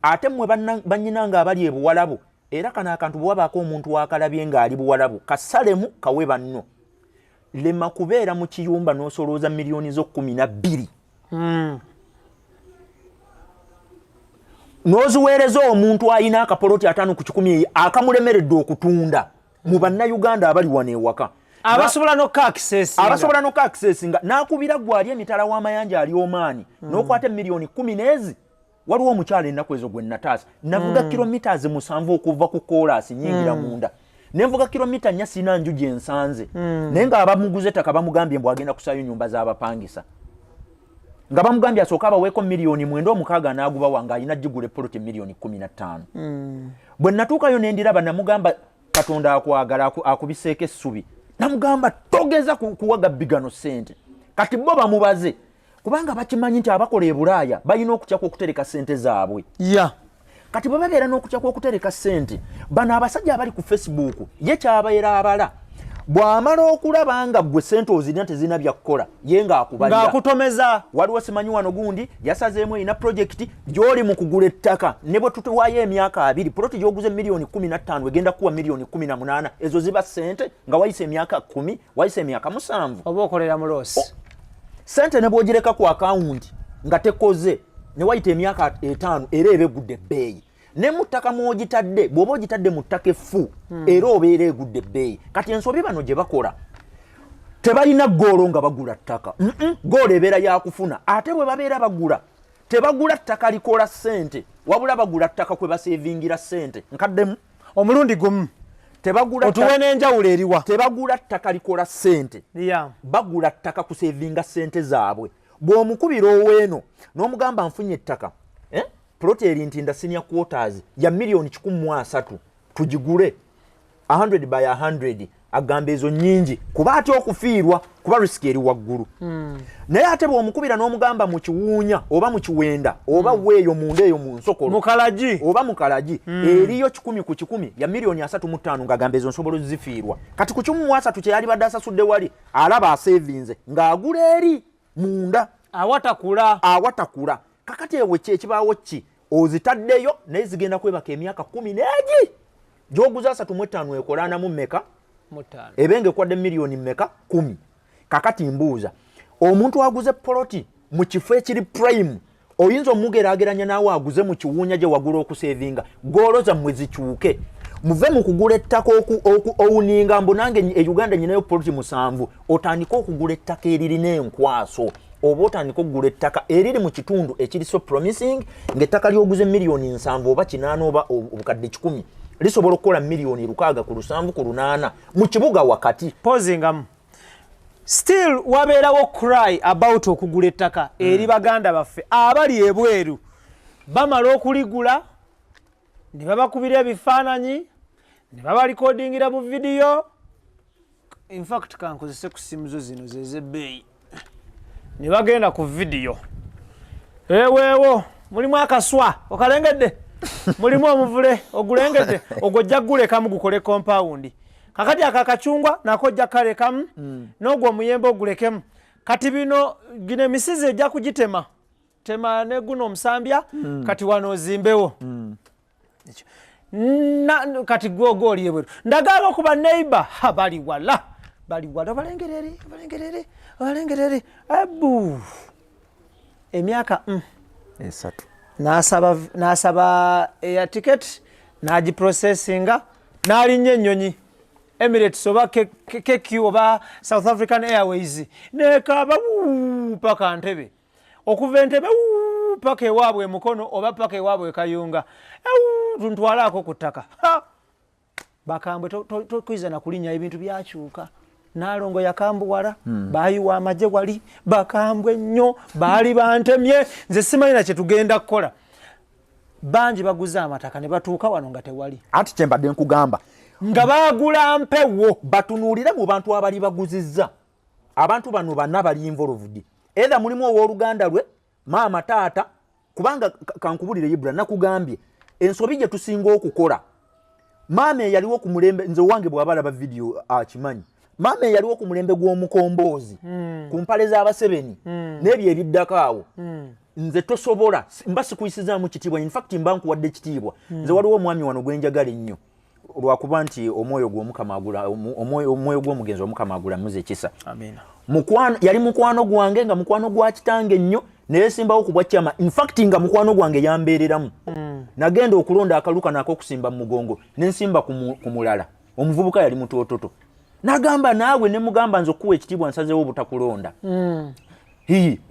ate mmwe bannyinanga abali ebuwalabu era kana akantu bwabaako omuntu wakalabye ng'ali buwalabu kasalemu kawe banno lema kubeera mu kiyumba n'osolooza miliyoni zo 12 n'oziweereza omuntu ayina akapoloti 5 ku 10 akamulemeredde okutunda mu bannayuganda abali wano ewaka abasobola n'okka access nga n'akubira gwali emitala w'amayanja ali omaani n'okwata miliyoni 10 n'ezi waliwo omukyala ennaku ezo gwe nataasa navuga kilometers 7 okuva ku koolasi nyingira munda nenvuga kilomita 4 sina nju gye nsanze naye nga abamuguze ettaka bamugambye mbu agenda kusaayo nyumba z'abapangisa nga bamugambye asooka abaweeko miliyoni 9 n'aguba wanga alina gigula poloti miliyoni 15 bwe natuukayo nendiraba namugamba katonda akwagala akubiseeko essubi namugamba togeza kuwaga bigano sente kati bo bamubaze kubanga bakimanyi nti abakola e Bulaaya balina okutyako okutereka sente zaabwe kati bwe babeera n'okutyako okutereka sente bano abasajja abali ku Facebook ye kyabaera abala bw'amala okulaba nga gwe sente ozirina tezirina byakukola ye ng'akubalira ng'akutomeza waliwo simanyi wano gundi yasazeemu erina projekiti gy'oli mu kugula ettaka ne bwe tutuwaayo emyaka 2 poloti gy'oguze miliyoni 15 egenda kuwa miliyoni 18 ezo ziba sente nga wayise emyaka 10 wayise emyaka 7 oba okolera mu loosi sente ne bw'ogireka ku akawunti nga tekoze ne wayita emyaka 5 era eba egudde ebbeeyi ne mu ttaka mw'ogitadde bw'oba ogitadde mu ttaka effu era obeera egudde ebbeeyi kati ensobi bano gye bakola tebalina ggoolo nga bagula ttaka ggoolo ebeera yakufuna ate bwe babeera bagula tebagula ttaka likola ssente wabula bagula ttaka kwe baseevingira ssente nkaddemu omulundi gumu otuwe n'enjawulo eriwa tebagula ttaka likola ssente bagula ttaka kuseevinga ssente zaabwe bw'omukubira oweeno n'omugamba nfunye ettaka ploti erintinda senior quarters ya miliyoni 13 tugigule 100 by 100 agamba ezo nyingi kuba ate okufiirwa kuba risk eri waggulu naye ate bw'omukubira n'omugamba mu kiwuunya oba mu kiwenda oba weeyo munda eyo mu nsokolo mukalagi oba mukalagi eriyo 10 ku 10 ya miliyoni 35 ng'agamba ezo nsobola zifiirwa kati ku 13 kye yali badde asasudde wali alaba asevinze ng'agula eri munda awatakula kakati ewe ekibaawo ki ozitaddeyo naye zigenda kwebaka emyaka 10 n'egi gy'oguza 35 ekolaanamu mmeka ebenga ekwadde miliyoni mmeka 10 kakati mbuuza omuntu aguze poloti mu kifo ekiri prime oyinza omugeraageranya naawe aguze mu kiwuunya gye wagula okuseevinga goolo zammwe zikyuke muve mu kugula ettaka owuninga mbu nange e Uganda nyinayo poloti 7 otandika okugula ettaka eririna enkwaso oba otandika okugula ettaka eriri mu kitundu ekiri so promising ng'ettaka lyoguze miliyoni 7 oba 8 oba obukadde 10 lisobola okukola miliyoni 6 ku 7 ku 8 mu kibuga wakati pozingamu still wabeerawo cry about okugula ettaka eri baganda baffe abali ebweru bamala okuligula ne babakubira ebifaananyi ne babalikodingira mu vidiyo in fact kankozese ku simu zo zino zezebbeeyi ne bagenda ku vidiyo eweewo mulimu akaswa okalengedde mulimu omuvule ogulengedde ogojja gulekamu gukole compound kakati akakacungwa nakojja kalekamu n'ogwo omuyembe ogulekemu kati bino gino emisizi ejja kugitema tema ne guno omusambya kati wano ozimbewo kati gwogoli ebweru ndagala okuba neighbor bali wala balengerere abu emyaka 3 nasaba ya ticket naji processinga nalinnya ennyonyi Emirates oba KQ oba South African Airways nekaba paka Ntebe okuva Ntebe paka ewaabwe mukono oba paka ewaabwe Kayunga tuntwalako ku ttaka bakambwe tokuiza na kulinya ebintu byakyuka Nalongo yakambuwala bayiwa amaje wali bakambwe nnyo bali bantemye nze simanyi kye tugenda kukola banji baguza amataka ne batuuka wano nga tewali ati kyembadde nkugamba nga bagula mpewo batunuulire mu bantu abali baguzizza abantu bano banna bali involved either mulimu ow'oluganda lwe maama taata kubanga kankubulire Ibra nakugambye ensobi gye tusinga okukola maama yaliwo ku mulembe nze wange bw'abalaba video akimanyi maama yaliwo ku mulembe gw'omukombozi ku mpale z'abasebeni n'ebyo ebiddako awo nze tosobola mba sikuyisizaamu kitiibwa in fact mba nkuwadde kitiibwa nze waliwo omwami wano gwenjagala ennyo lwakuba nti omwoyo gw'omugenzi omukama agulamuze ekisa yali mukwano gwange nga mukwano gwa kitange ennyo neyesimbawo ku bwakyama in fact nga mukwano gwange yambeereramu nagenda okulonda akaluka n'akokusimba mu mugongo nensimba ku mulala omuvubuka yali mutoototo nagamba naawe ne mugamba nze okuwa ekitiibwa nsazeewo obutakulonda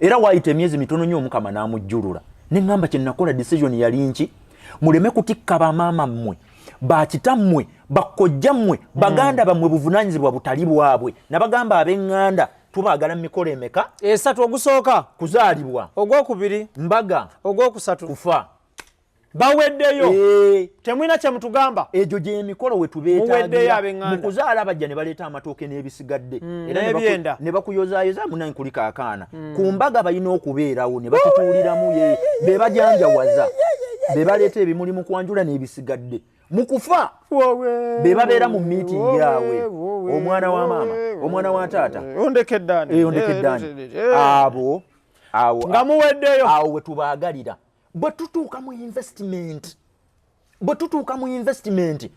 era waayita emyezi mitono nnyo omukama n'amujjulula ne ŋŋamba kye nakola decision yali nki muleme kutikka bamaama mmwe bakitammwe bakkojjammwe baganda bammwe buvunaanyizibwa butali bwabwe nabagamba ab'eŋŋanda tubaagala mu mikolo emeka 3 ogusooka kuzaalibwa ogwokubiri mbaga ogwokusatu kufa baweddeyo temwina kye mutugamba egyo gy'emikolo we tubeetaagira mu kuzaala bajja ne baleeta amatooke n'ebisigadde era ne bakuyozaayoza munanyi kuli kaakaana ku mbaga balina okubeerawo ne batutuuliramu be bajanjawaza be baleeta ebimuli mu kwanjula n'ebisigadde mu kufa be babeera mu miitingi awe omwana wa maama omwana wa taata ondekeddaani abo nga muweddeyo awo we tubaagalira bwe tutuuka mu investment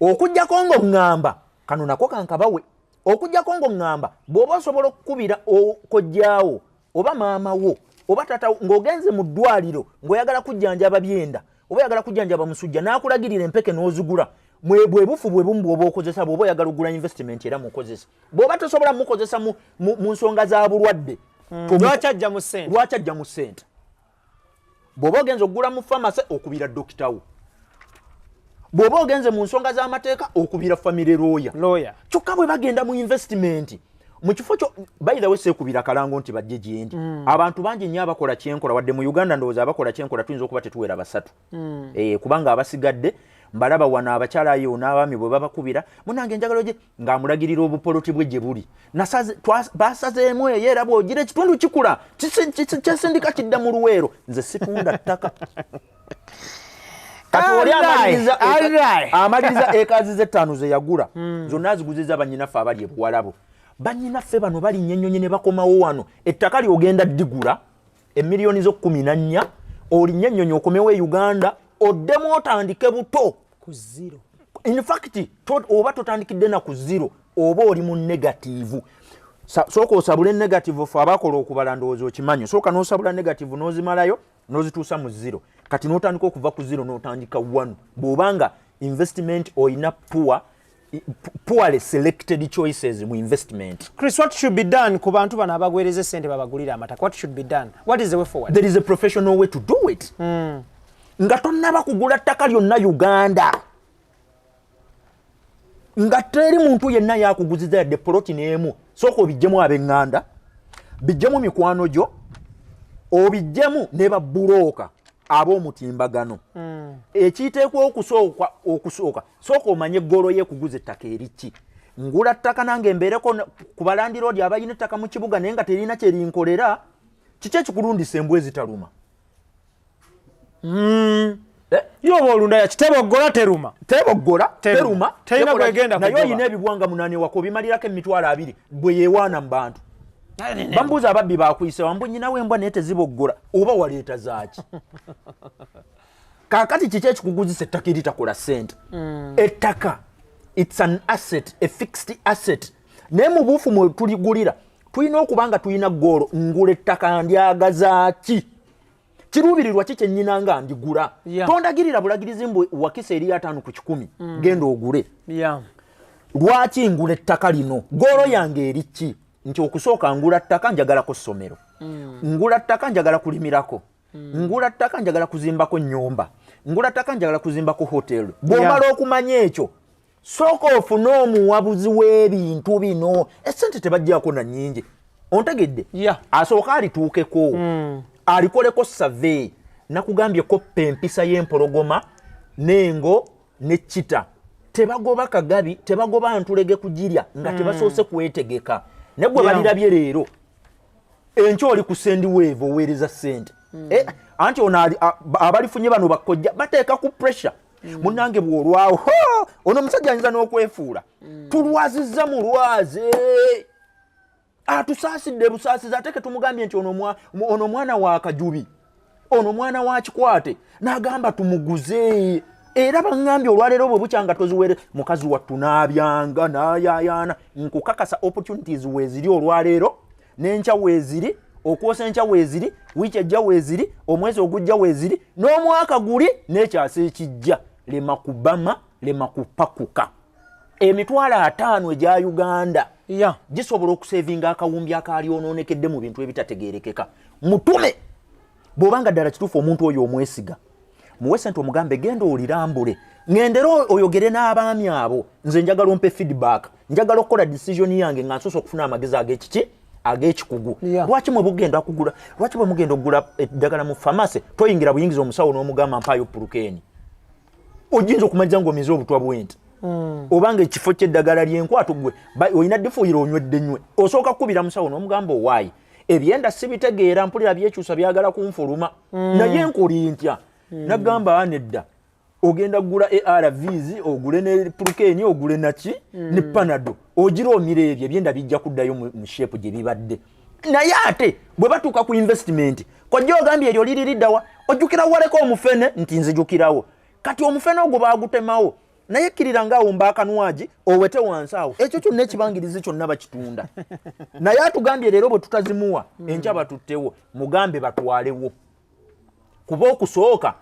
okujjako ng'oŋŋamba kano nako kankabawe okujjako ng'oŋŋamba bw'oba osobola okukubira okojjaawo oba maama wo oba tata ng'ogenze mu ddwaliro ng'oyagala kujjanjaba byenda oba oyagala kujjanjaba musujja n'akulagirira empeke n'ozigula bwe bufu bwe bumu bw'oba okozesa bw'oba oyagala okugula investment era mukozesa bw'oba tosobola mukozesa mu nsonga za bulwadde lwaki ajja mu ssente bw'oba ogenze okugula mu famasi okubira dokita wo bw'oba ogenze mu nsonga z'amateeka okubira family lawyer kyokka bwe bagenda mu investment mu kifo kyo by the way seekubira kalango nti bajje gyendi abantu bangi nnyo abakola kyenkola wadde mu Uganda ndowooza abakola kyenkola tuyinza okuba tetuwera basatu kubanga abasigadde mbalaba wano abakyala ayo n'abaami bwe babakubira munange njagala gye ng'amulagirira obupoloti bwe gye buli basazeemu eyo era bw'ogira ekitundu kikula kyesindika kidda mu luweero nze situnda ttaka kati oli amaliriza ekazi ze5 ze yagula zonna aziguziza bannyinaffe abali ebuwalabo bannyinaffe bano balinnya ennyonyi ne bakomawo wano ettaka lyogenda ddigula emiliyoni zo 14 olinnya ennyonyi okomewo e Uganda oddemu otandike buto ku zero in fact oba totandikidde na ku zero oba oli mu negative sooka osabule negative fe abakola okubala ndowooza okimanyi sooka n'osabula negative n'ozimalayo n'ozituusa mu zero kati n'otandika okuva ku zero n'otandika 1 bw'obanga investment oyina poorly selected choices mu investment. Chris, what should be done ku bantu bano abagwereza sente babagulira amataka? What should be done? What is the way forward? There is a professional way to do it. Nga tonnaba kugula ttaka lyonna Uganda nga teri muntu yenna yakuguziza yadde poloti n'emu sooka obijjemu ab'eŋŋanda bijjemu mikwano gyo obijjemu ne babbulooka ab'omutimbagano ekiyiteekwa okusooka sooka omanye eggolo y'ekuguza ettaka eriki ngula ttaka nange mbeereko ku balandiroodi abalina ettaka mu kibuga naye nga terina kyerinkolera kiki ekikulundisa embwa ezitaluma yoba olunda yakiteboggola teruma terina kwegenda naye oyina ebibwanga 8 wako bimalirako emitwalo 2 bwe yeewaana mu bantu bambuuza ababbi bakuyise wambwe nyinawo embwa naye teziboggola oba waleeta zaaki kaakati kiki ekikuguzisa ettaka eritakola ssente ettaka it's an asset, a fixed asset. Naye mu buufu mwe tuligulira tulina okuba nga tulina ggoolo ngula ettaka ndyagaza ki kiruubirirwa ki kyennyina nga ndigula tondagirira bulagirizi mbwe wakisa eri 5 ku 10 genda ogule lwaki ngula ettaka lino ggoolo yange eri ki nti okusooka ngula ttaka njagalako ssomero ngula ttaka njagala kulimirako ngula ttaka njagala kuzimbako nnyumba ngula ttaka njagala kuzimbako hotel bw'omala okumanya ekyo sooka ofune omuwabuzi w'ebintu bino essente tebajjako na nnyingi ontegedde asooka alituukeko alikoleko survey nakugambyeko empisa y'empologoma n'engo n'ekkita tebagoba kagabi tebagoba ntulege kugirya nga tebasoose kwetegeka ne gwe balirabye leero enkyo oli ku sendwave oweereza ssente anti ono abalifunye bano bakkojja bateeka ku pressure Munnange bw'olwawo ono omusajja ayinza n'okwefuula tulwazizza mulwaze atusaasidde busaasiza ate ke tumugambye nti ono mwana wa Kajubi ono mwana wa Kikwate n'agamba tumuguze era bangambye olwaleero bwe bukyanga toziwere mukazi wattu n'abyanga n'ayaayaana nkukakasa opportunities weeziri olwaleero n'enkya weeziri okwosa enkya weeziri wiiki ejja weeziri omwezi ogujja weeziri n'omwaka guli n'ekyasa ekijja lema kubama lema kupakuka emitwalo 5 egya Uganda gisobola okusevinga akawumbi akaalyononekedde mu bintu ebitategeerekeka mutume bw'obanga ddala kituufu omuntu oyo omwesiga muwe sente omugambe genda olirambule ngendera oyogere n'abaami abo nze njagala ompe feedback njagala okukola decision yange nga nsoose okufuna amagezi ag'ekiki ag'ekikugu lwaki mwe bugenda okugula lwaki bwe mugenda okugula eddagala mu famasi toyingira buyingiza omusawo n'omugamba mpaayo pulukeni ojinza okumaliza ng'omize obutwa bwenti obanga ekifo ky'eddagala ly'enkwatu gwe olina difuuyira onywedde nywe osooka kukubira musawo n'omugamba owaayi ebyenda sibitegeera mpulira byekyusa byagala kunfuluma naye nkoli ntya nagamba anedda ogenda kugula ARVs ogule ne pulukeni ogule naki ne panado ogira omira ebyo ebyenda bijja kuddayo mu shape gye bibadde naye ate bwe batuuka ku investment kojja ogambye eryo liririddawa ojjukira waleko omufene nti nzijukirawo kati omufene ogwo baagutemawo naye kkirira ngaawo mbaakanwaji owete wansi awo ekyo kyonna ekibangirizi kyonna bakitunda naye atugambye leero bwe tutazimuwa enkya batuttewo mugambe batwalewo kuba okusooka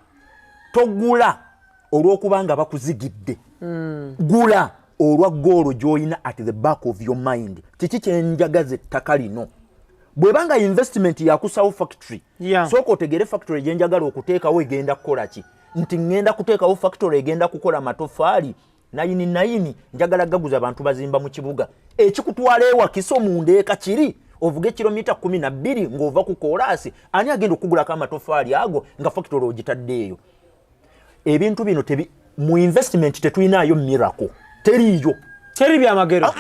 togula olw'okubanga bakuzigidde gula olwa goolo gy'olina at the back of your mind kiki kyenjagaza ettaka lino bwebanga investment yakusawo factory sooka otegere factory gyenjagala okuteekawo egenda kukola ki nti ngenda kuteekawo factory egenda kukola matofaali 99 njagala gaguza abantu bazimba mu kibuga ekikutwala ewakiso mu ndeeka kiri ovuge kilomita 12 ng'ova ku koolaasi ani agenda okugulako amatofaali ago nga factory ogitaddeeyo ebintu bino mu investment tetulinayo miracle teriiyo teri byamagero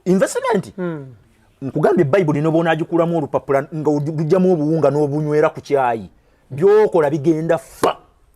investment nkugambye Bible ne bonaagikulamu olupapula nga lujjamu obuwunga n'obunywera ku kyayi byokola bigenda fa